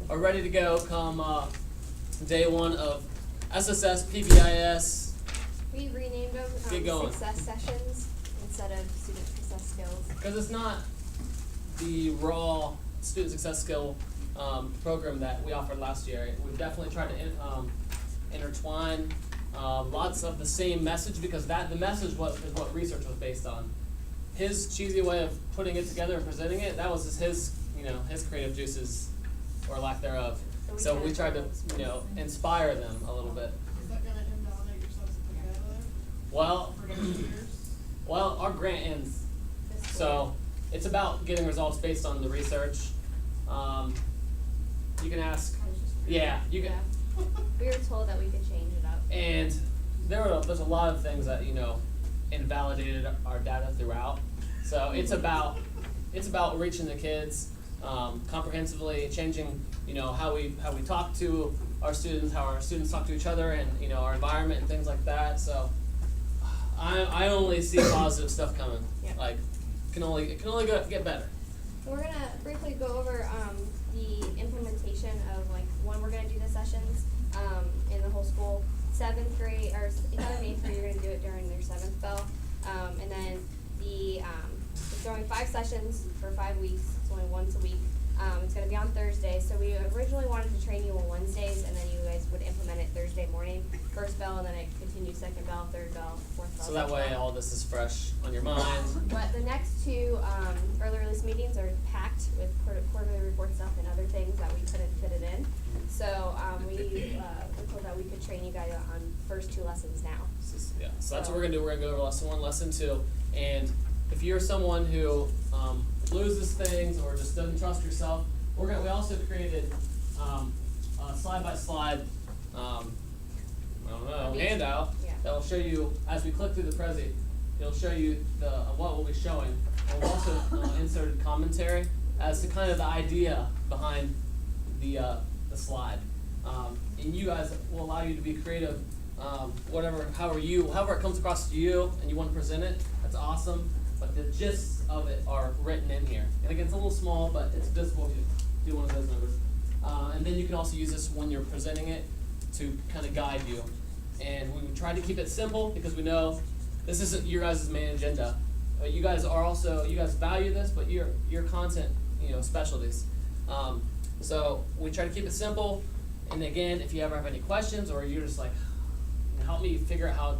are ready to go come day one of SSS PBIS. We renamed them Get going. success sessions instead of student success skills. Because it's not the raw student success skill program that we offered last year. We've definitely tried to intertwine lots of the same message, because the message is what research was based on. His cheesy way of putting it together and presenting it, that was just his creative juices, or lack thereof. So we tried to, inspire them a little bit. Is that gonna invalidate yourselves at the together? Well, For next years? well, our grant ends, This so school. it's about getting results based on the research. You can ask, yeah, you can, Yeah. We were told that we could change it up. and there's a lot of things that invalidated our data throughout. So it's about reaching the kids comprehensively, changing how we talk to our students, how our students talk to each other, and our environment and things like that. So I only see positive stuff coming. Yep. Like it can only get better. We're gonna briefly go over the implementation of when we're gonna do the sessions in the whole school. 7th grade or 8th and 8th grade, you're gonna do it during their 7th bell, and then it's going 5 sessions for 5 weeks. It's only once a week. It's gonna be on Thursday. So we originally wanted to train you on Wednesdays, and then you guys would implement it Thursday morning, first bell, and then it continues 2nd bell, 3rd bell, 4th bell. So that way all this is fresh on your mind. But the next 2 early release meetings are packed with quarterly report stuff and other things that we couldn't fit it in. So we were told that we could train you guys on first 2 lessons now. So that's what we're gonna do. We're gonna go over lesson 1, lesson 2, and if you're someone who loses things or just doesn't trust yourself, we also created a slide-by-slide handout Yeah. that will show you as we click through the Prezi. It'll show you what we'll be showing. And we've also inserted commentary as to kind of the idea behind the slide. And you guys will allow you to be creative, however it comes across to you and you want to present it. That's awesome. But the gists of it are written in here. And again, it's a little small, but it's visible if you do one of those numbers. And then you can also use this when you're presenting it to kind of guide you. And we try to keep it simple because we know this isn't your guys' main agenda. You guys value this, but your content, specialties. So we try to keep it simple. And again, if you ever have any questions or you're just like, help me figure out how,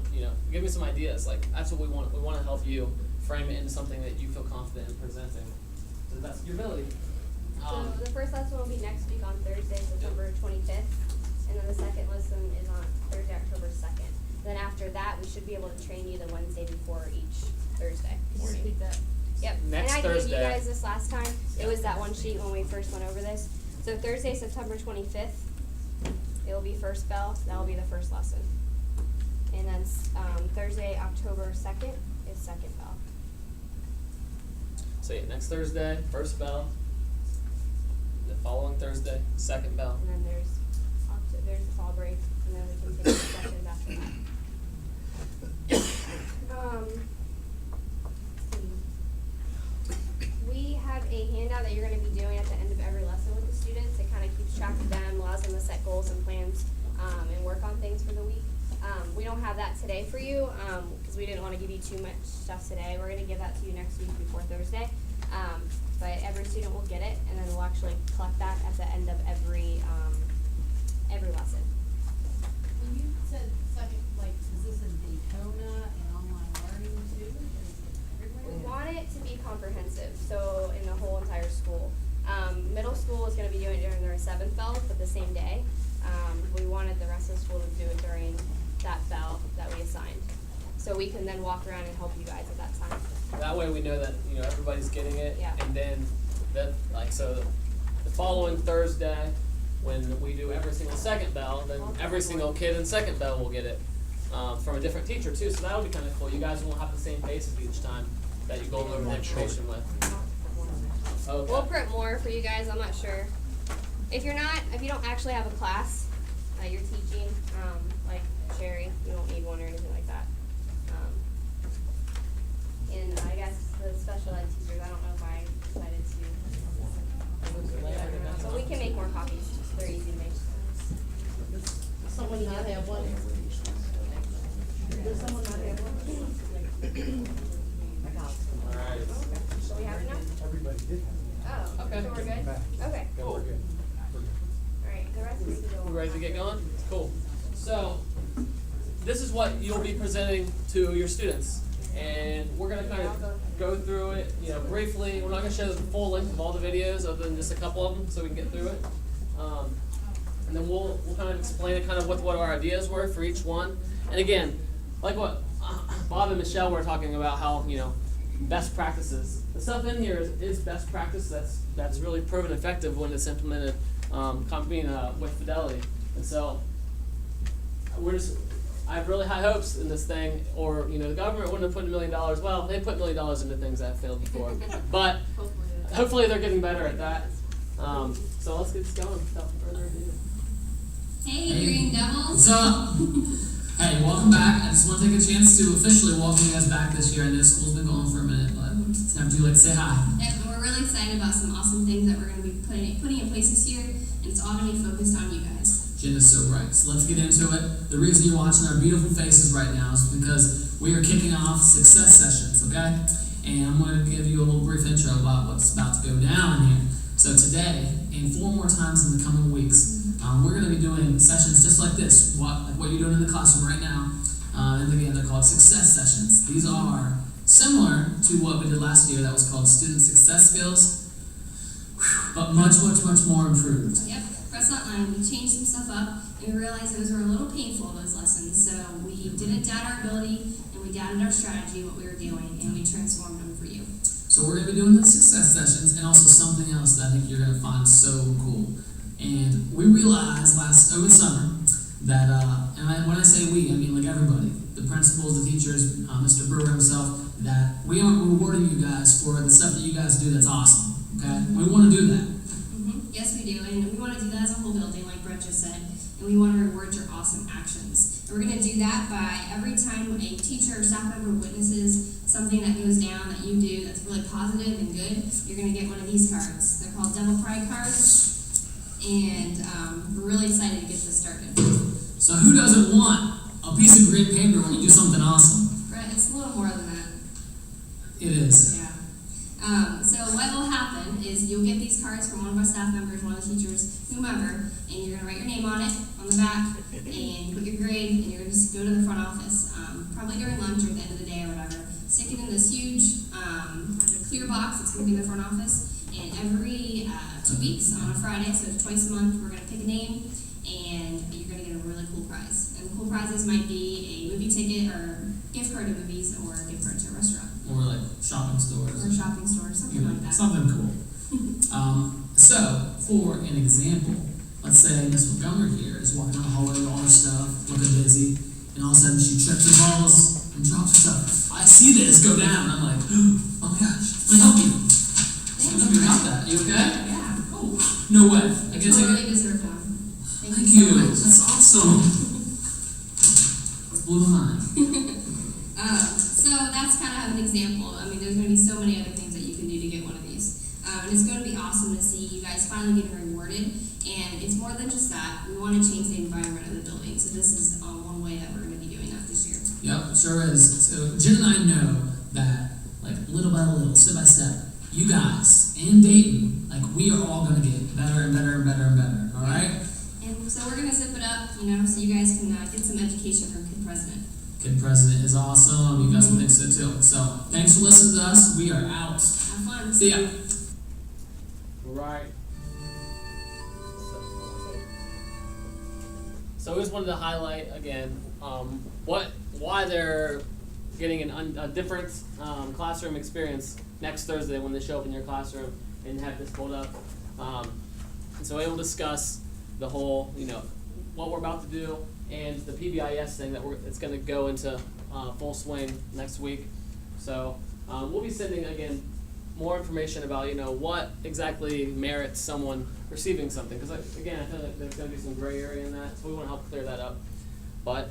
give me some ideas. Like that's what we want. We want to help you frame it into something that you feel confident in presenting. So that's your ability. So the first lesson will be next week on Thursday, September 25th, and then the second lesson is on Thursday, October 2nd. Then after that, we should be able to train you the Wednesday before each Thursday. Can you repeat that? Yep. Next and I Thursday. gave you guys this last time. Yeah. It was that one sheet when we first went over this. So Thursday, September 25th, it will be first bell. That will be the first lesson. And then Thursday, October 2nd is second bell. So yeah, next Thursday, first bell. The following Thursday, second bell. And then there's the fall break, and then we continue the sessions after that. We have a handout that you're going to be doing at the end of every lesson with the students. It kind of keeps track of them, allows them to set goals and plans, and work on things for the week. We don't have that today for you because we didn't want to give you too much stuff today. We're going to give that to you next week before Thursday. But every student will get it, and then we'll actually collect that at the end of every lesson. When you said second, is this in Daytona and online learning too? Is it We everywhere? want it to be comprehensive, so in the whole entire school. Middle school is going to be doing it during their 7th bell, but the same day. We wanted the rest of the school to do it during that bell that we assigned. So we can then walk around and help you guys at that time. That way we know that everybody's getting it. Yeah. And then the following Thursday, when we do every single second bell, then every single kid in second bell will get it from a different teacher too. So that'll be kind of cool. You guys won't have the same faces each time that you go over the information with. Okay. We'll print more for you guys, I'm not sure. If you don't actually have a class that you're teaching, like Sherry, you don't need one or anything like that. And I guess the special ed teachers, I don't know if I decided to But we can make more copies, they're easy to make. Does someone not have one? Does someone not have one? Alright. So we have it now? Everybody did have Oh, Okay. so we're good? Back. Okay, it. Yeah, Cool. we're good. We're good. alright, the rest is to go. We ready to get going? Cool. So, this is what you'll be presenting to your students. And we're gonna kind of go through it, briefly. We're not gonna show the full length of all the videos, other than just a couple of them, so we can get through it. And then we'll kind of explain it, kind of what our ideas were for each one. And again, like what Bob and Michelle were talking about, how, best practices. The stuff in here is best practice that's really proven effective when it's implemented with fidelity. And so I have really high hopes in this thing, or the government wouldn't have put $1 million. Well, they put $1 million into things that have failed before, but hopefully they're getting better at that. So let's get this going without further ado. Hey, Green Devils. What's up? Hey, welcome back. I just want to take a chance to officially welcome you guys back this year. I know school's been going for a minute, but it's time to say hi. Yep, we're really excited about some awesome things that we're going to be putting in place this year, and it's all going to be focused on you guys. Jen is so right. So let's get into it. The reason you're watching our beautiful faces right now is because we are kicking off success sessions, okay? And I'm going to give you a little brief intro about what's about to go down in here. So today, and 4 more times in the coming weeks, we're going to be doing sessions just like this, like what you're doing in the classroom right now. And again, they're called success sessions. These are similar to what we did last year that was called student success skills, but much, much, much more improved. Yep, press that line. We changed some stuff up, and we realized those were a little painful, those lessons. So we didn't doubt our ability, and we doubted our strategy, what we were doing, and we transformed them for you. So we're going to be doing the success sessions, and also something else that I think you're going to find so cool. And we realized over the summer that, when I say we, I mean like everybody, the principals, the teachers, Mr. Brewer himself, that we aren't rewarding you guys for the stuff that you guys do that's awesome, okay? We want to do that. Yes, we do, and we want to do that as a whole building, like Brett just said, and we want to reward your awesome actions. And we're going to do that by every time a teacher or staff member witnesses something that goes down that you do that's really positive and good, you're going to get one of these cards. They're called Devil Pride cards, and we're really excited to get this started. So who doesn't want a piece of green paper when you do something awesome? Brett, it's a little more than that. It is. Yeah. So what will happen is you'll get these cards from one of our staff members, one of the teachers, whomever, and you're going to write your name on it, on the back, and put your grade, and you're going to just go to the front office, probably during lunch or at the end of the day or whatever. Stick it in this huge clear box that's going to be in the front office, and every 2 weeks on a Friday, so twice a month, we're going to pick a name, and you're going to get a really cool prize. And the cool prizes might be a movie ticket or gift card to movies or a gift card to a restaurant. Or like shopping stores. Or shopping store, something like that. Something cool. So, for an example, let's say Miss Montgomery here is walking down the hallway with all her stuff, looking busy, and all of a sudden she trips and falls and drops her stuff. I see this go down, and I'm like, oh my gosh, let me help you. Thanks, Let me help Brett. that. You okay? Yeah, cool. No way. I get a Totally ticket? deserve one. Thank you. so much. That's awesome. Blew my mind. So that's kind of an example. I mean, there's going to be so many other things that you can do to get one of these. And it's going to be awesome to see you guys finally getting rewarded. And it's more than just that. We want to change the environment of the building. So this is one way that we're going to be doing that this year. Yep, sure is. So Jen and I know that, like, little by little, step by step, you guys and Dayton, like, we are all going to get better and better and better and better. All right? And so we're going to zip it up, so you guys can get some education from Kid President. Kid President is awesome. You guys will think so too. So thanks for listening to us. We are out. Have fun. See ya. Right. So we just wanted to highlight again why they're getting a different classroom experience next Thursday when they show up in your classroom and have this pulled up. And so we'll discuss the whole, what we're about to do and the PBIS thing that it's going to go into full swing next week. So we'll be sending again more information about what exactly merits someone receiving something, because again I feel like there's going to be some gray area in that, so we want to help clear that up. But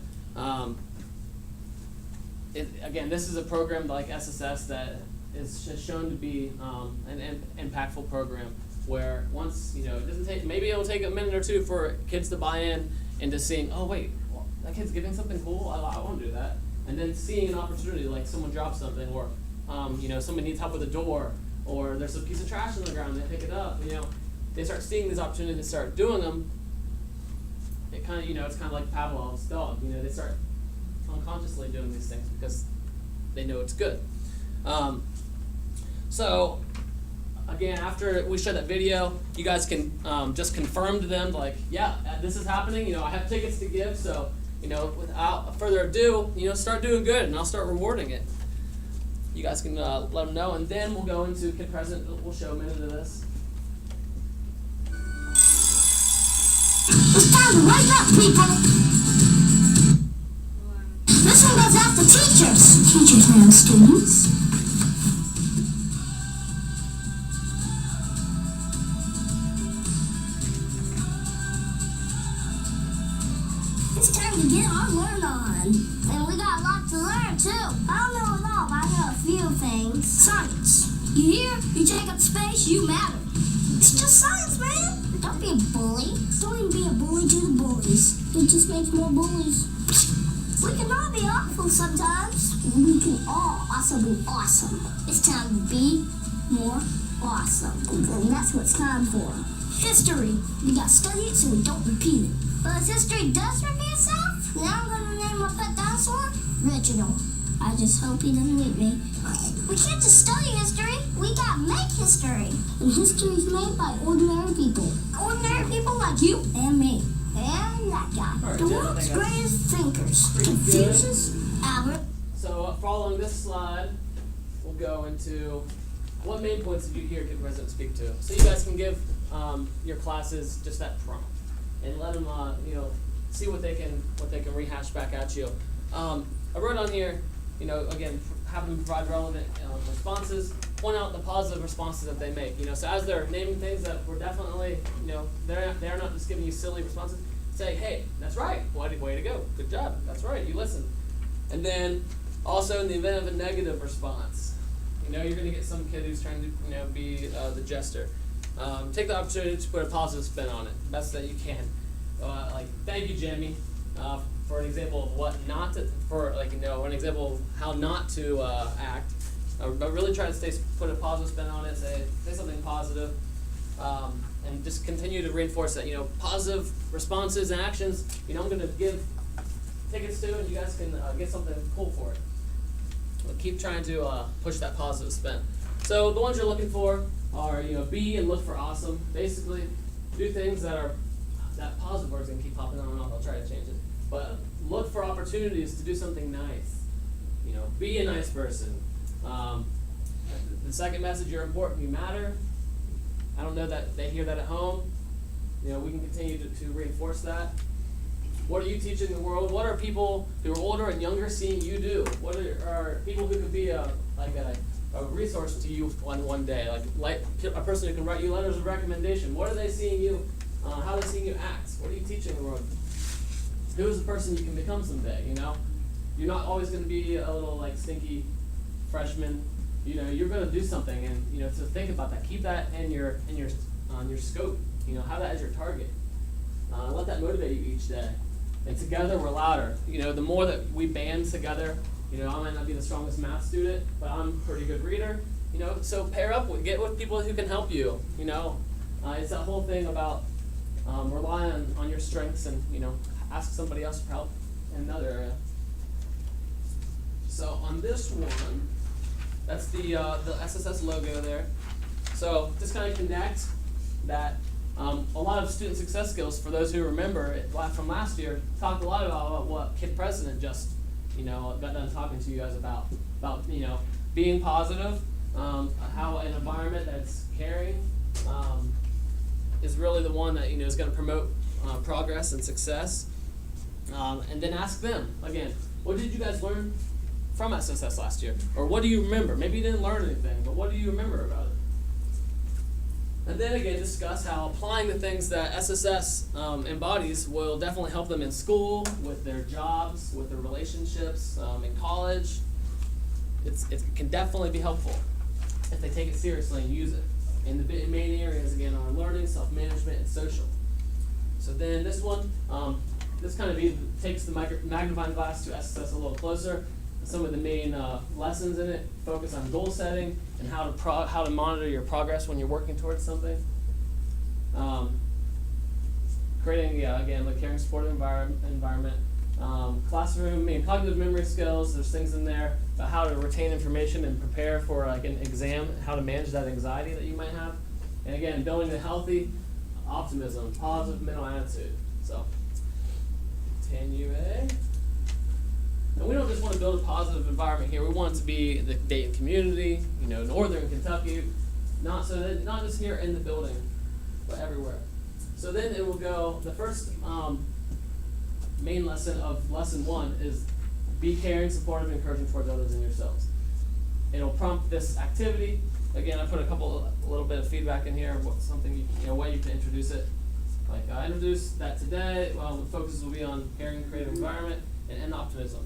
again, this is a program like SSS that is shown to be an impactful program where once, it doesn't take, maybe it'll take a minute or two for kids to buy in into seeing, oh wait, well, that kid's giving something cool, I want to do that. And then seeing an opportunity, like someone drops something, or, someone needs help with a door, or there's a piece of trash on the ground, they pick it up, they start seeing these opportunities and start doing them. It kind of, it's kind of like Pavlov's dog, they start unconsciously doing these things because they know it's good. So, again, after we show that video, you guys can just confirm to them, like, yeah, this is happening, I have tickets to give, so, without further ado, start doing good, and I'll start rewarding it. You guys can let them know, and then we'll go into Kid Present. We'll show a minute of this. It's time to wake up, people! This one goes out to teachers! Teachers now, students. It's time to get our learn on. And we got a lot to learn, too. I don't know it all, but I know a few things. Science. You hear? You take up space, you matter. It's just science, man. Don't be a bully. Don't even be a bully to the bullies. It just makes more bullies. We can all be awful sometimes. We can all also be awesome. It's time to be more awesome. And that's what it's time for. History. We gotta study it so we don't repeat it. But if history does repeat itself, now I'm gonna name my pet dinosaur Reginald. I just hope he doesn't eat me. We can't just study history. We gotta make history. And history is made by ordinary people. Ordinary people like you and me. And that guy. Alright, The Jen, I world's think that's greatest thinkers. pretty good. Confucius, Albert. So, following this slide, we'll go into what main points did you hear Kid President speak to? So you guys can give your classes just that prompt and let them, see what they can rehash back at you. I wrote on here, again, have them provide relevant responses. Point out the positive responses that they make. So as they're naming things that were definitely, they're not just giving you silly responses. Say, hey, that's right. Way to go. Good job. That's right. You listened. And then also in the event of a negative response, you're going to get some kid who's trying to, be the jester. Take the opportunity to put a positive spin on it, best that you can. Like, thank you, Jamie, for an example of what not to, an example of how not to act. But really try to put a positive spin on it, say something positive, and just continue to reinforce that, positive responses and actions, I'm going to give tickets to, and you guys can get something cool for it. We'll keep trying to push that positive spin. So the ones you're looking for are, be and look for awesome. Basically, do things that positive word's going to keep popping on and off. I'll try to change it. But look for opportunities to do something nice. Be a nice person. The second message, you're important, you matter. I don't know that they hear that at home. We can continue to reinforce that. What are you teaching the world? What are people who are older and younger seeing you do? What are people who could be a resource to you one day, like a person who can write you letters of recommendation? What are they seeing you? How are they seeing you act? What are you teaching the world? Who is the person you can become someday? You're not always going to be a little stinky freshman. You're going to do something, and to think about that. Keep that in your scope. Have that as your target. Let that motivate you each day. And together we're louder. The more that we band together, I might not be the strongest math student, but I'm a pretty good reader. So pair up, get with people who can help you. It's that whole thing about rely on your strengths and ask somebody else for help in another area. So on this one, that's the SSS logo there. So just kind of connect that. A lot of student success skills, for those who remember it from last year, talked a lot about what Kid President just got done talking to you guys about being positive, how an environment that's caring is really the one that is going to promote progress and success. And then ask them again, what did you guys learn from SSS last year? Or what do you remember? Maybe you didn't learn anything, but what do you remember about it? And then again, discuss how applying the things that SSS embodies will definitely help them in school, with their jobs, with their relationships, in college. It can definitely be helpful if they take it seriously and use it. And the main areas again are learning, self-management, and social. So then this one, this kind of takes the magnifying glass to SSS a little closer. Some of the main lessons in it focus on goal setting and how to monitor your progress when you're working towards something. Creating, again, like caring, supportive environment. Classroom, cognitive memory skills. There's things in there about how to retain information and prepare for like an exam, how to manage that anxiety that you might have. And again, building a healthy optimism, positive mental attitude. So, continue A. And we don't just want to build a positive environment here. We want it to be the Dayton community, northern Kentucky, not just here in the building, but everywhere. So then it will go, the first main lesson of lesson 1 is be caring, supportive, and encouraging towards others and yourselves. It'll prompt this activity. Again, I put a little bit of feedback in here, way you can introduce it. Like I introduced that today. Well, the focus will be on caring, creative environment, and optimism.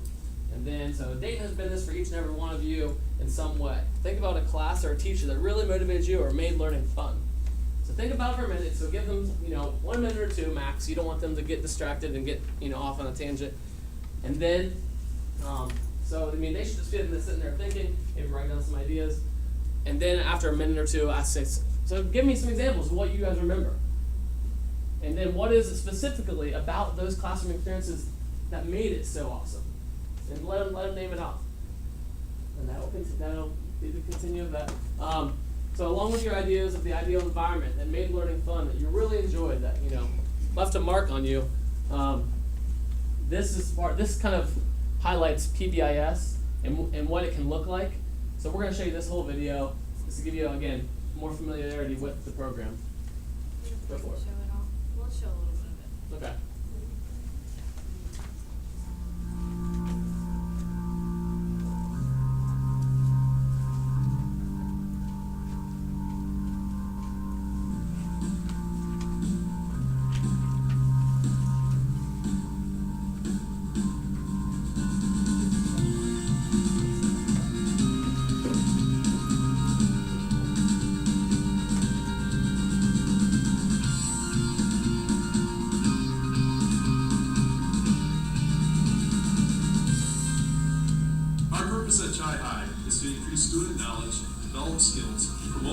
And then, so Dayton has been this for each and every one of you in some way. Think about a class or a teacher that really motivated you or made learning fun. So think about it for a minute. So give them, 1 minute or 2 max. You don't want them to get distracted and get, off on a tangent. And then, they should just be sitting there thinking, maybe write down some ideas. And then after a minute or 2, I say, so give me some examples of what you guys remember. And then what is it specifically about those classroom experiences that made it so awesome? And let them name it out. And that'll be the continue of that. So along with your ideas of the ideal environment that made learning fun, that you really enjoyed, that left a mark on you, this kind of highlights PBIS and what it can look like. So we're going to show you this whole video just to give you, again, more familiarity with the program. Go for it. Show it all. We'll show a little bit of it. Okay.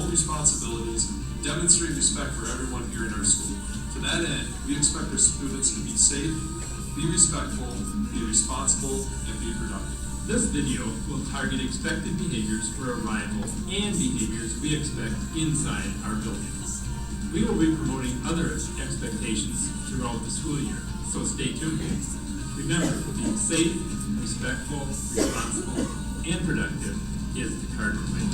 Responsibilities, demonstrate respect for everyone here in our school. To that end, we expect our students to be safe, be respectful, be responsible, and be productive. This video will target expected behaviors for arrival and behaviors we expect inside our buildings. We will be promoting other expectations throughout the school year, so stay tuned. Remember, being safe, respectful, responsible, and productive is the cardinal thing.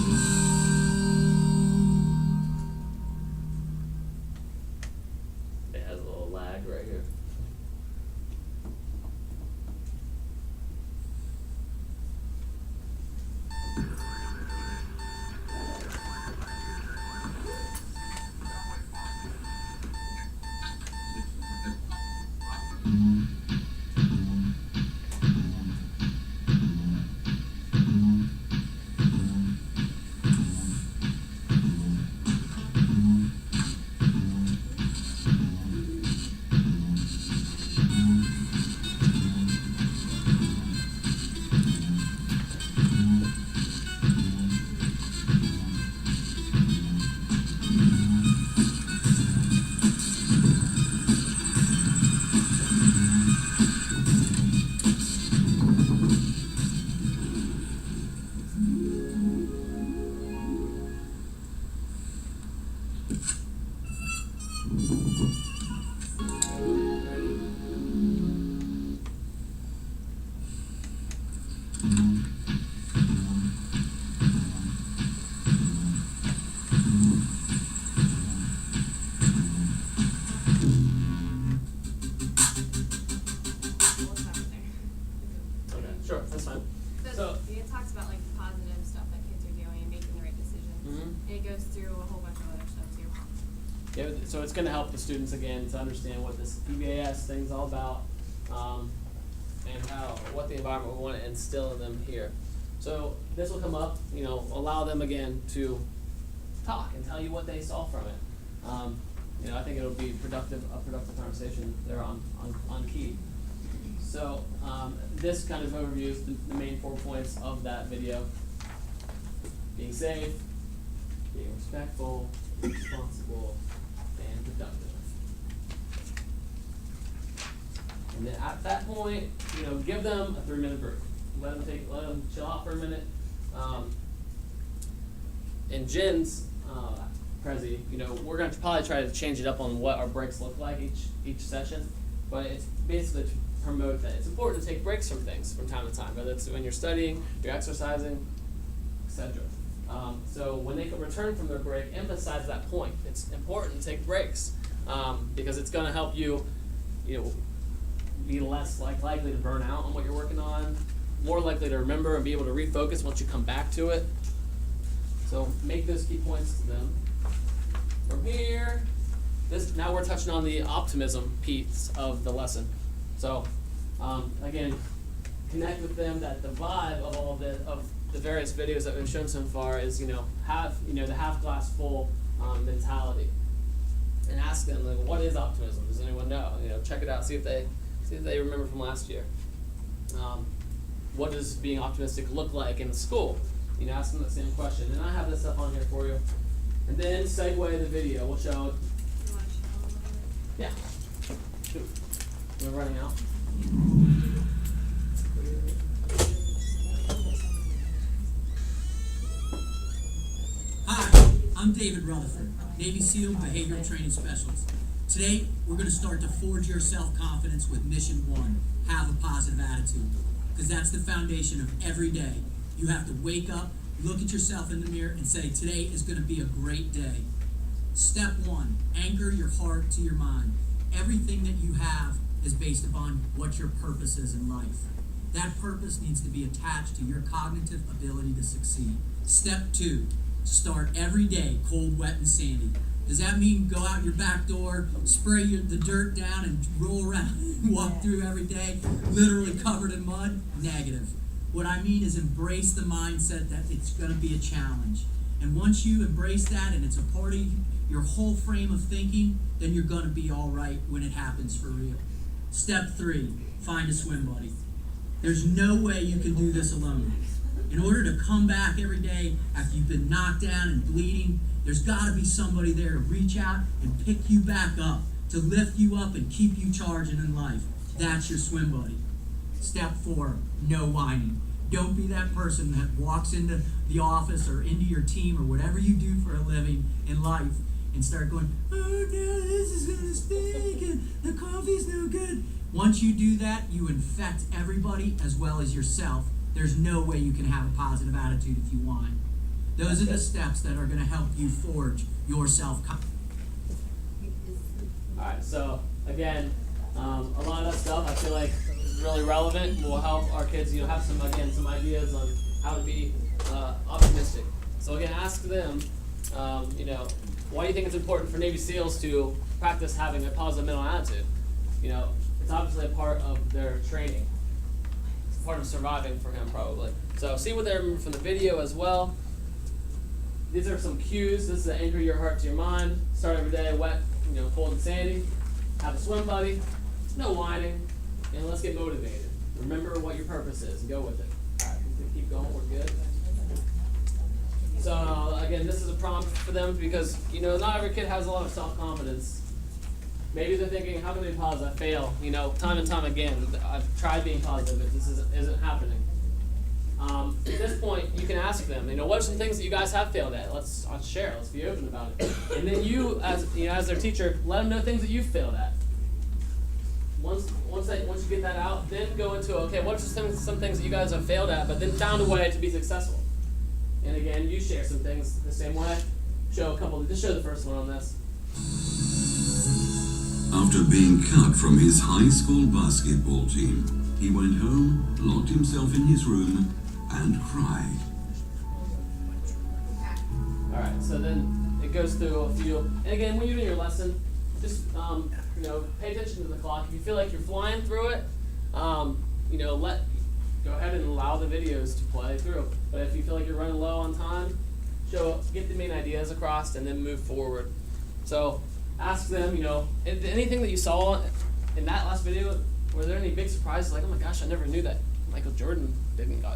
So it's going to help the students again to understand what this PBIS thing's all about, and what the environment we want to instill in them here. So this will come up, allow them again to talk and tell you what they saw from it. I think it'll be a productive conversation there on key. So this kind of overview is the main 4 points of that video. Being safe, being respectful, being responsible, and productive. And then at that point, give them a 3-minute break. Let them chill out for a minute. In Jen's Prezi, we're going to probably try to change it up on what our breaks look like each session, but it's basically to promote that it's important to take breaks from things from time to time, whether it's when you're studying, you're exercising, etc. So when they return from their break, emphasize that point. It's important to take breaks because it's going to help you, be less likely to burn out on what you're working on, more likely to remember and be able to refocus once you come back to it. So make those key points to them. From here, now we're touching on the optimism piece of the lesson. So again, connect with them that the vibe of all of the various videos that we've shown so far is have the half glass full mentality, and ask them like, what is optimism? Does anyone know? Check it out. See if they remember from last year. What does being optimistic look like in the school? Ask them the same question. And I have this up on here for you. And then segue the video. We'll show. Yeah. We're running out. Hi, I'm David Rutherford, Navy SEAL Behavioral Training Specialist. Today, we're going to start to forge your self-confidence with Mission 1, have a positive attitude. Because that's the foundation of every day. You have to wake up, look at yourself in the mirror, and say, today is going to be a great day. Step 1, anchor your heart to your mind. Everything that you have is based upon what your purpose is in life. That purpose needs to be attached to your cognitive ability to succeed. Step 2, start every day cold, wet, and sandy. Does that mean go out your back door, spray the dirt down, and roll around and walk through every day, literally covered in mud? Negative. What I mean is embrace the mindset that it's going to be a challenge. And once you embrace that and it's a part of your whole frame of thinking, then you're going to be all right when it happens for real. Step 3, find a swim buddy. There's no way you can do this alone. In order to come back every day after you've been knocked down and bleeding, there's got to be somebody there to reach out and pick you back up, to lift you up and keep you charging in life. That's your swim buddy. Step 4, no whining. Don't be that person that walks into the office or into your team or whatever you do for a living in life and start going, oh no, this is going to stink and the coffee's no good. Once you do that, you infect everybody as well as yourself. There's no way you can have a positive attitude if you whine. Those are the steps that are going to help you forge your self-confidence. All right, so again, a lot of that stuff I feel like is really relevant and will help our kids, have some ideas on how to be optimistic. So again, ask them, why do you think it's important for Navy SEALs to practice having a positive mental attitude? It's obviously a part of their training. It's part of surviving for him probably. So see what they remember from the video as well. These are some cues. This is to anchor your heart to your mind. Start every day wet, cold and sandy. Have a swim buddy. No whining. And let's get motivated. Remember what your purpose is and go with it. All right, keep going. We're good. So again, this is a prompt for them because not every kid has a lot of self-confidence. Maybe they're thinking, how can I be positive? I fail. Time and time again. I've tried being positive, but this isn't happening. At this point, you can ask them, what are some things that you guys have failed at? Let's share. Let's be open about it. And then you, as their teacher, let them know things that you've failed at. Once you get that out, then go into what are some things that you guys have failed at, but then found a way to be successful. And again, you share some things the same way. Just show the first one on this. After being cut from his high school basketball team, he went home, locked himself in his room, and cried. Alright, so then it goes through a few. And again, when you're doing your lesson, just pay attention to the clock. If you feel like you're flying through it, go ahead and allow the videos to play through. But if you feel like you're running low on time, get the main ideas across, and then move forward. So ask them, anything that you saw in that last video, were there any big surprises? Like, oh my gosh, I never knew that Michael Jordan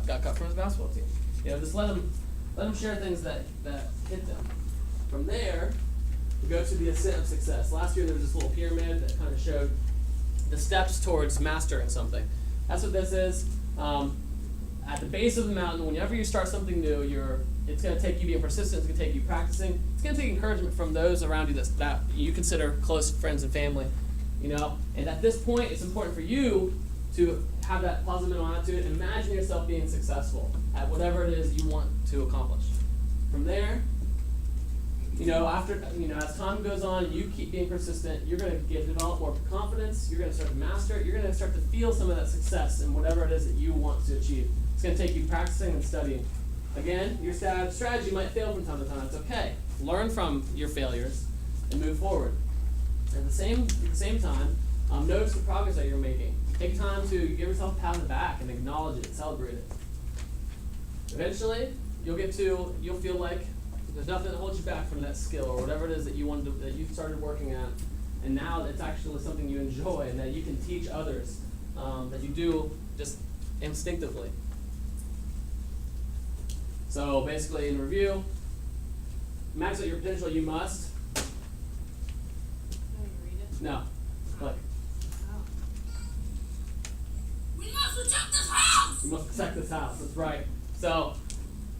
got cut from his basketball team. Just let them share things that hit them. From there, we go to the ascent of success. Last year there was this little pyramid that kind of showed the steps towards mastering something. That's what this is. At the base of the mountain, whenever you start something new, it's going to take you being persistent. It's going to take you practicing. It's going to take encouragement from those around you that you consider close friends and family. And at this point, it's important for you to have that positive mental attitude. Imagine yourself being successful at whatever it is you want to accomplish. From there, as time goes on, you keep being persistent. You're going to develop more confidence. You're going to start to master it. You're going to start to feel some of that success in whatever it is that you want to achieve. It's going to take you practicing and studying. Again, your strategy might fail from time to time. It's okay. Learn from your failures and move forward. At the same time, notice the progress that you're making. Take time to give yourself a pat on the back and acknowledge it, celebrate it. Eventually, you'll feel like there's nothing that holds you back from that skill or whatever it is that you've started working at, and now it's actually something you enjoy and that you can teach others, that you do just instinctively. So basically, in review, max out your potential. You must. No. Click. We must protect this house! You must protect this house. That's right. So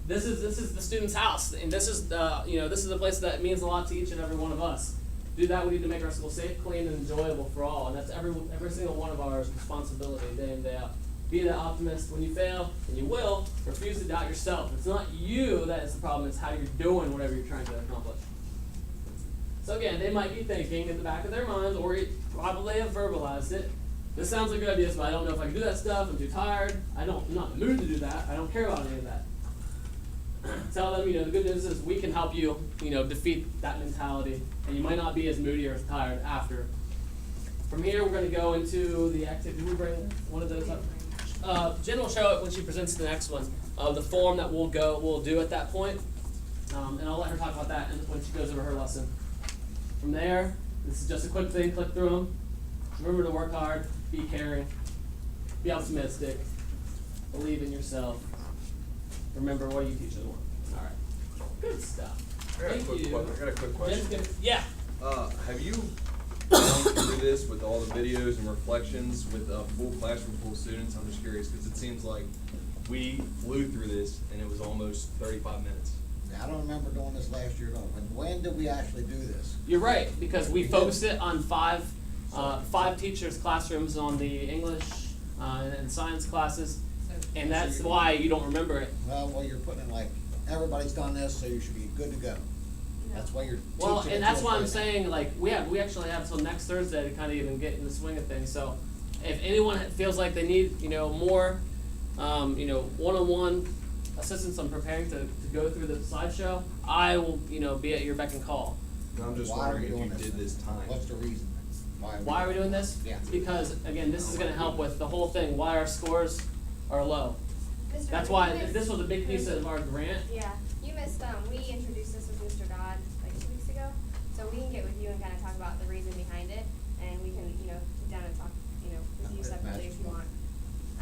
this is the student's house, and this is the place that means a lot to each and every one of us. To do that, we need to make our school safe, clean, and enjoyable for all, and that's every single one of our responsibility, day in, day out. Be that optimist. When you fail, and you will, refuse to doubt yourself. It's not you that is the problem, it's how you're doing whatever you're trying to accomplish. So again, they might be thinking in the back of their minds, or probably have verbalized it, this sounds like a good idea, but I don't know if I can do that stuff, I'm too tired, I'm not in the mood to do that, I don't care about any of that. Tell them, the good news is we can help you, defeat that mentality, and you might not be as moody or as tired after. From here, we're going to go into the activity. Did we bring one of those up? Jen will show it when she presents the next one. The form that we'll do at that point, and I'll let her talk about that when she goes over her lesson. From there, this is just a quick thing. Click through them. Remember to work hard, be caring, be optimistic, believe in yourself. Remember, what do you teach them? All right, good stuff. I got a quick question. Yeah. Have you gone through this with all the videos and reflections with a full classroom full of students? I'm just curious because it seems like we flew through this and it was almost 35 minutes. I don't remember doing this last year at all. When did we actually do this? You're right, because we focused it on five teachers' classrooms on the English and science classes, and that's why you don't remember it. Well, you're putting it like, everybody's done this, so you should be good to go. That's why you're teaching. Well, and that's why I'm saying, like, we actually have till next Thursday to kind of even get in the swing of things. So if anyone feels like they need, more, one-on-one assistance on preparing to go through the slideshow, I will, be at your beck and call. And I'm just Why are wondering we if you doing did this time. What's the reason? Why are we doing this? Yeah. Because, again, this is going to help with the whole thing, why our scores are low. That's why this was a big piece of our grant. Yeah, you missed, we introduced this with Mr. Dodd like 2 weeks ago, so we can get with you and kind of talk about the reason behind it, and we can, sit down and talk, with you separately if you want.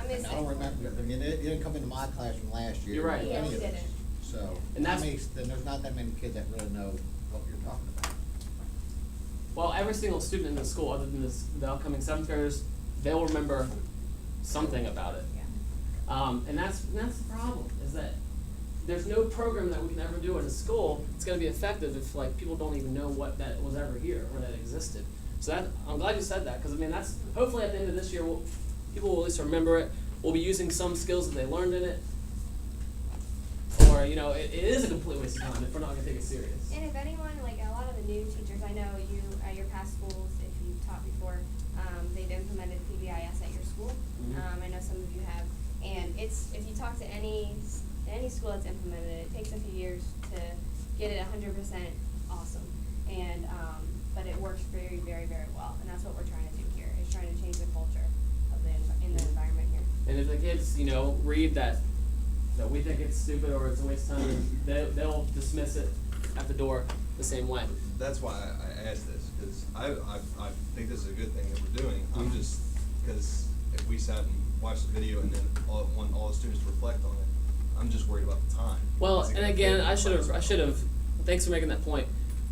I missed it. I don't remember, you didn't come into my classroom last year. You're right. Yeah, Any we of this. didn't. So, And that's- then there's not that many kids that really know what you're talking about. Well, every single student in the school, other than the upcoming 7th graders, they will remember something about it. Yeah. And that's the problem, is that there's no program that we can ever do in a school that's going to be effective if people don't even know what that was ever here or that existed. So I'm glad you said that, because that's hopefully at the end of this year people will at least remember it. We'll be using some skills that they learned in it, or it is a complete waste of time if we're not going to take it serious. And if anyone, a lot of the new teachers, I know you at your past schools, if you've taught before, they've implemented PBIS at your school. Mhm. I know some of you have, and if you talk to any school that's implemented it, it takes a few years to get it 100% awesome, and but it works very, very, very well, and that's what we're trying to do here, is trying to change the culture of in the environment here. And if the kids, read that that we think it's stupid or it's a waste of time, they'll dismiss it at the door the same way. That's why I asked this, because I think this is a good thing that we're doing. I'm just, because if we sat and watched the video and then want all the students to reflect on it, I'm just worried about the time. Well, Is it and gonna again, fit? I should have, thanks for making that point.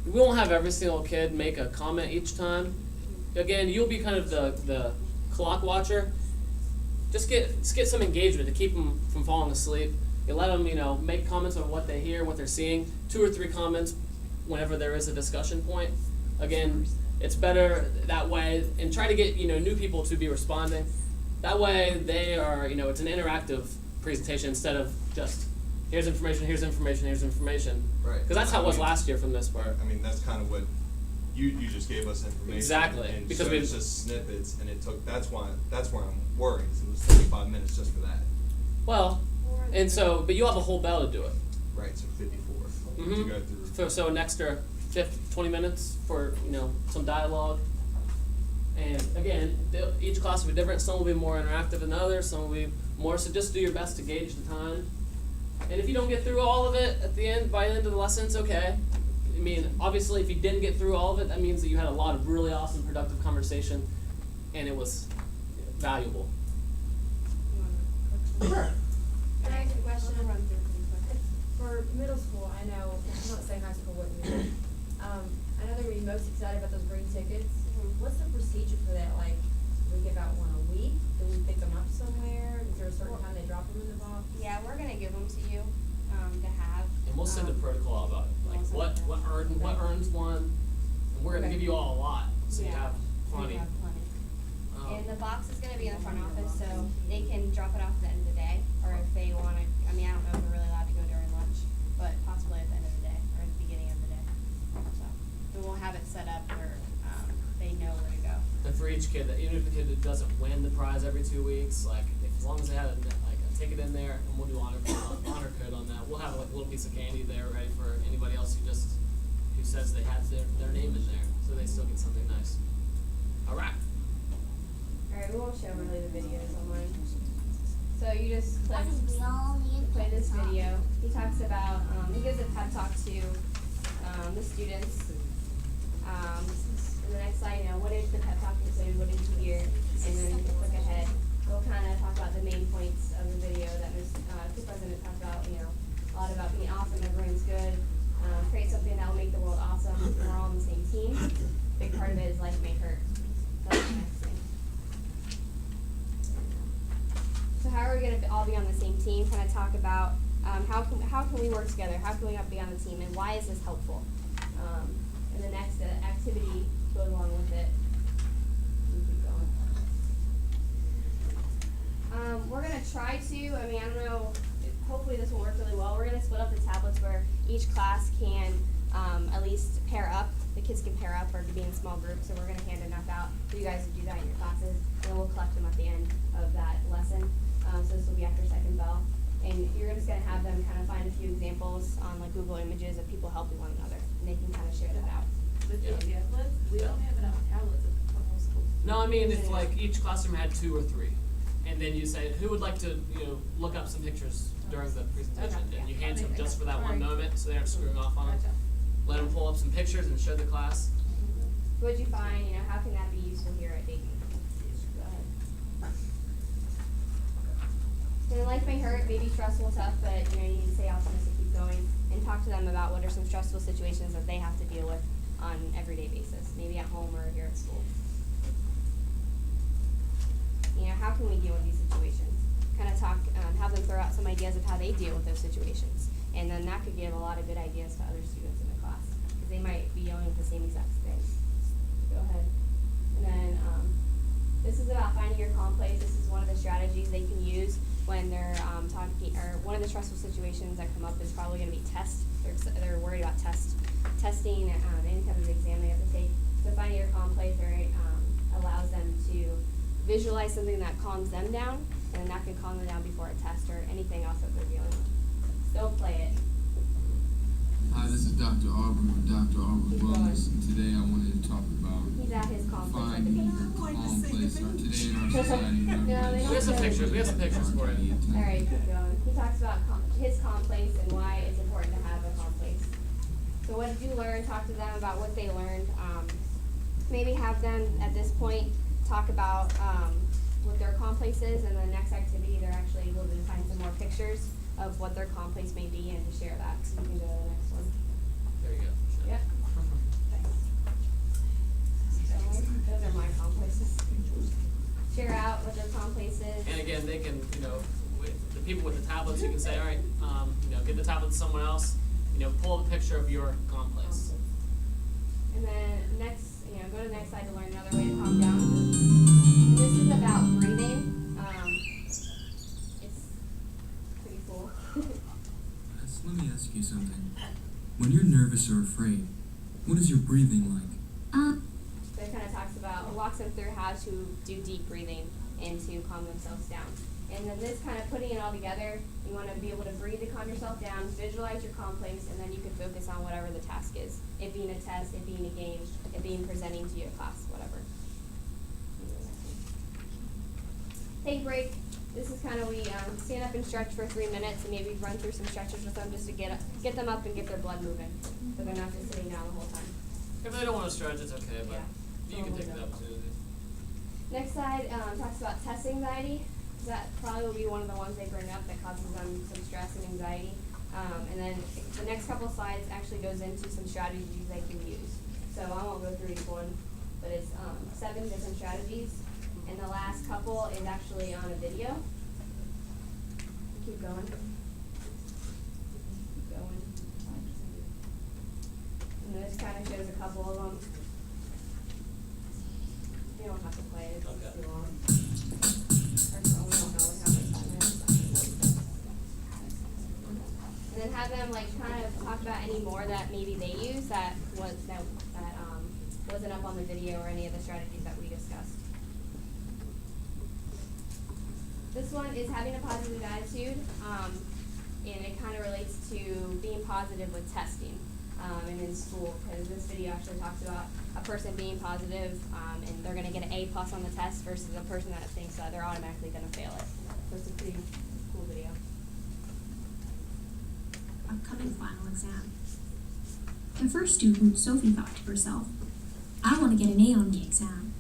We won't have every single kid make a comment each time. Again, you'll be kind of the clock watcher. Just get some engagement to keep them from falling asleep. You let them, make comments on what they hear, what they're seeing. 2 or 3 comments whenever there is a discussion point. Again, it's better that way, and try to get, new people to be responding. That way they are, it's an interactive presentation instead of just, here's information, here's information, here's information. Right. Because that's how it was last year from this part. I mean, that's kind of what you just gave us information. Exactly, And because showed we- us just snippets, and it took, that's where I'm worried, 'cause it was 35 minutes just for that. Well, and so, but you have a whole bell to do it. Right, so 54 to Mhm. go through. So an extra 20 minutes for, some dialogue. And again, each class will be different. Some will be more interactive than others. Some will be more, so just do your best to gauge the time. And if you don't get through all of it at the end, by the end of the lesson, it's okay. I mean, obviously, if you didn't get through all of it, that means that you had a lot of really awesome, productive conversation, and it was valuable. Can I ask a question? I'll run through it pretty quick. For middle school, I know, I'm not saying high school wouldn't be. I know they're gonna be most excited about those green tickets. What's the procedure for that? Like, do we give out one a week? Do we pick them up somewhere? Is there a certain time they drop them in the box? Yeah, we're gonna give them to you, to have. And we'll send a protocol about it, like what earns one, and we're gonna Okay. give you all a lot, so you Yeah. have plenty. We have plenty. And the box is gonna be in the front office, so they can drop it off at the end of the day, or if they wanna, I mean, I don't know if they're really allowed to go during lunch, but possibly at the end of the day, or at the beginning of the day. So, we will have it set up where, they know where to go. And for each kid, that even if the kid doesn't win the prize every 2 weeks, like as long as they have a ticket in there, and we'll do honor code on that. We'll have like a little piece of candy there ready for anybody else who says they have their name in there, so they still get something nice. All right. Alright, we won't show really the videos online. So you just I click think we all need play this to video. He talks about, he gives a pep talk to, the students. And the next slide, what did the pep talk include, what did you hear? And then you can click ahead. We'll kind of talk about the main points of the video that the president talked about, a lot about being awesome, everyone's good. Create something that will make the world awesome, and we're all on the same team. Big part of it is life may hurt. That's the next thing. So how are we gonna all be on the same team? Kind of talk about how can we work together? How can we all be on the team, and why is this helpful? And the next activity goes along with it. We keep going. We're gonna try to. I mean, I don't know. Hopefully this will work really well. We're gonna split up the tablets where each class can at least pair up. The kids can pair up or be in small groups. So we're gonna hand enough out for you guys to do that in your classes, and then we'll collect them at the end of that lesson. So this will be after second bell, and you're just gonna have them kind of find a few examples on like Google Images of people helping one another, and they can kind of share that out. Yeah. We don't have it on tablets at the middle school. No, I mean if like each classroom had 2 or 3, and then you say who would like to look up some pictures during the presentation, Okay. and you hand them just for that one Alright. moment, so they aren't screwing off on it. Gotcha. Let them pull up some pictures and show the class. What'd you find? How can that be useful here at Dayton? Go ahead. And life may hurt, may be stressful, tough, but you need to stay optimistic, keep going, and talk to them about what are some stressful situations that they have to deal with on an everyday basis, maybe at home or here at school. How can we deal with these situations? Kind of talk, have them throw out some ideas of how they deal with those situations, and then that could give a lot of good ideas to other students in the class, because they might be dealing with the same exact things. Go ahead. And then this is about finding your calm place. This is one of the strategies they can use when they're talking, or one of the stressful situations that come up is probably going to be tests. They're worried about testing, any type of exam they have to take. So finding your calm place allows them to visualize something that calms them down, and that can calm them down before a test or anything else that they're dealing with. Still play it. Hi, this is Dr. Aubrey with Dr. Aubrey Keep going. Wellness, and today I wanted to talk about He's at his calm place at the finding beach. your calm place today in our society. No, they We have some pictures. We have some pictures for you. All right, keep going. He he talks about his comp place and why it's important to have a comp place. So what did you learn? Talk to them about what they learned. Maybe have them at this point talk about what their comp place is, and the next activity they're actually able to find some more pictures of what their comp place may be and to share that. So you can go to the next one. There you go. Yep. So those are my comp places. Share out what their comp place is. And again, they can, with the people with the tablets, you can say, all right, give the tablet to someone else. Pull up a picture of your comp place. And then next, go to the next slide to learn another way to calm down. And this is about breathing. It's pretty cool. Let me ask you something. When you're nervous or afraid, what is your breathing like? So it kind of talks about, it walks them through how to do deep breathing and to calm themselves down. And then this kind of putting it all together, you want to be able to breathe to calm yourself down, visualize your comp place, and then you can focus on whatever the task is. It being a test, it being a game, it being presenting to your class, whatever. Take a break. This is kind of, we stand up and stretch for 3 minutes and maybe run through some stretches with them just to get them up and get their blood moving. So they're not just sitting down the whole time. If they don't want to stretch, it's okay, but Yeah. you can take the opportunity. Next slide talks about test anxiety. That probably will be one of the ones they bring up that causes them some stress and anxiety. And then the next couple slides actually goes into some strategies they can use. So I won't go through each one, but it's 7 different strategies. And the last couple is actually on a video. Keep going. Keep going. And this kind of shows a couple of them. You don't have to play it, it's too long. And then have them kind of talk about any more that maybe they use that wasn't up on the video or any of the strategies that we discussed. This one is having a positive attitude, and it kind of relates to being positive with testing and in school, because this video actually talks about a person being positive and they're going to get an A+ on the test versus a person that thinks that they're automatically going to fail it. So it's a pretty cool video. Upcoming final exam. The first student, Sophie, thought to herself, I want to get an A on the exam.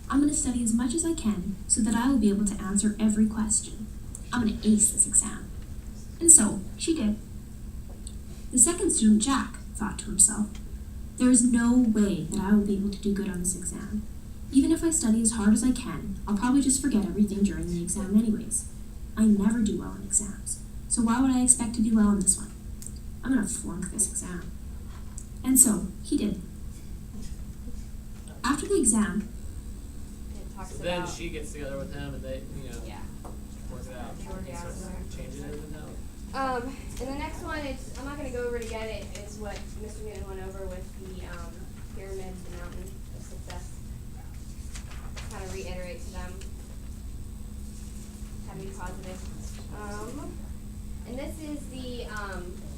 I'm going to study as much as I can so that I will be able to answer every question. I'm going to ace this exam. And so, she did. The second student, Jack, thought to himself, there is no way that I will be able to do good on this exam. Even if I study as hard as I can, I'll probably just forget everything during the exam anyways. I never do well in exams, so why would I expect to do well in this one? I'm going to flunk this exam. And so, he did. After the exam, So then she gets together with him and they, work it out. Work it out. Starts changing everything out. And the next one, I'm not going to go over it again. It's what Mr. Newton went over with the pyramid, the mountain of success. Kind of reiterate to them how to be positive. And this is the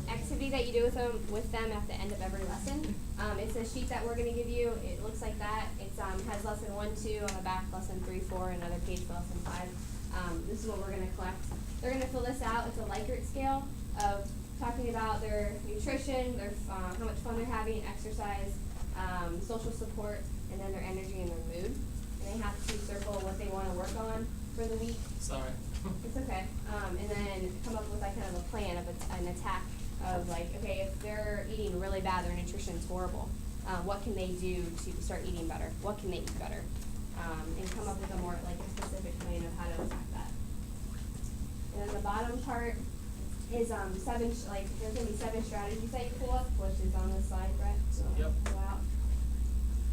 activity that you do with them at the end of every lesson. It's a sheet that we're going to give you. It looks like that. It has lesson 1, 2 on the back, lesson 3, 4, another page for lesson 5. This is what we're going to collect. They're going to fill this out. It's a Likert scale of talking about their nutrition, their how much fun they're having, exercise, social support, and then their energy and their mood. And they have to circle what they want to work on for the week. Sorry. It's okay. And then come up with kind of a plan of an attack of okay, if they're eating really bad, their nutrition's horrible. What can they do to start eating better? What can they eat better? And come up with a more a specific plan of how to attack that. And then the bottom part is 7. There's gonna be 7 strategies that you pull up, which is on this slide, Brett. So Yep. pull out.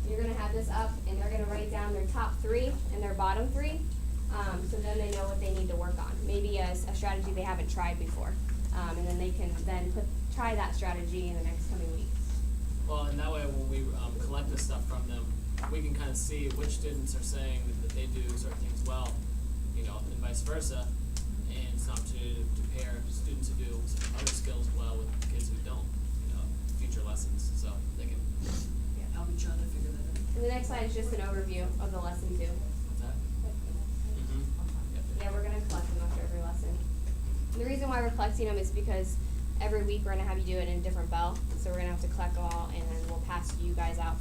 You're gonna have this up, and they're gonna write down their top 3 and their bottom 3. So then they know what they need to work on. Maybe a strategy they haven't tried before. And then they can try that strategy in the next coming weeks. Well, and that way when we collect this stuff from them, we can kind of see which students are saying that they do certain things well, and vice versa. And it's an opportunity to pair students who do some other skills well with kids who don't, future lessons. So they can help each other figure that out. And the next slide is just an overview of the lesson 2. What's that? Yeah, we're going to collect them after every lesson. And the reason why why we're collecting them is because every week we're gonna have you do it in a different bell. So we're gonna have to collect them all, and then we'll pass you guys out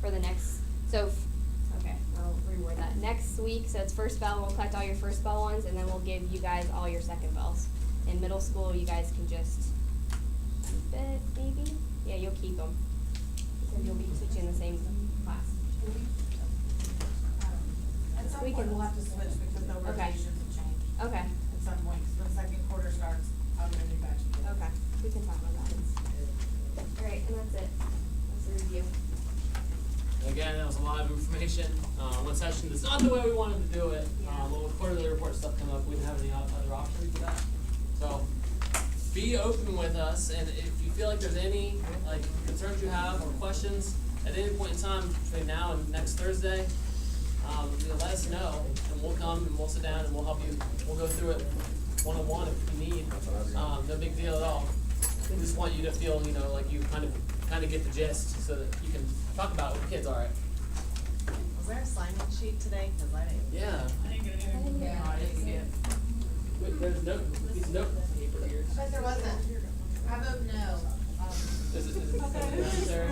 for the next. Okay, I'll reword that. Next week, so it's first bell. We'll collect all your first bell ones, and then we'll give you guys all your second bells. In middle school, you guys can just keep it, maybe. Yeah, you'll keep them because you'll be teaching the same class. At some We point, can- we'll have to switch because the Okay. rotations have changed. Okay. At some point, when the second quarter starts, I'll get a new batch of kids. Okay, we can talk about that. Alright, and that's it. That's the review. Again, that was a lot of information. One session that's not the way we wanted to do it. But with quarterly report stuff come up, we didn't have any other options for that. So be open with us, and if you feel like there's any concerns you have or questions at any point in time between now and next Thursday, let us know, and we'll come and we'll sit down and we'll help you. We'll go through it one-on-one if you need. No big deal at all. We just want you to feel, like you kind of get the gist, so that you can talk about it with the kids. All right. Was there a sign-in sheet today? Cause I didn't. Yeah. I didn't get anything. Yeah. No, I didn't get it. Wait, there's no piece of note paper here. I bet there wasn't. I vote no. Is it necessary?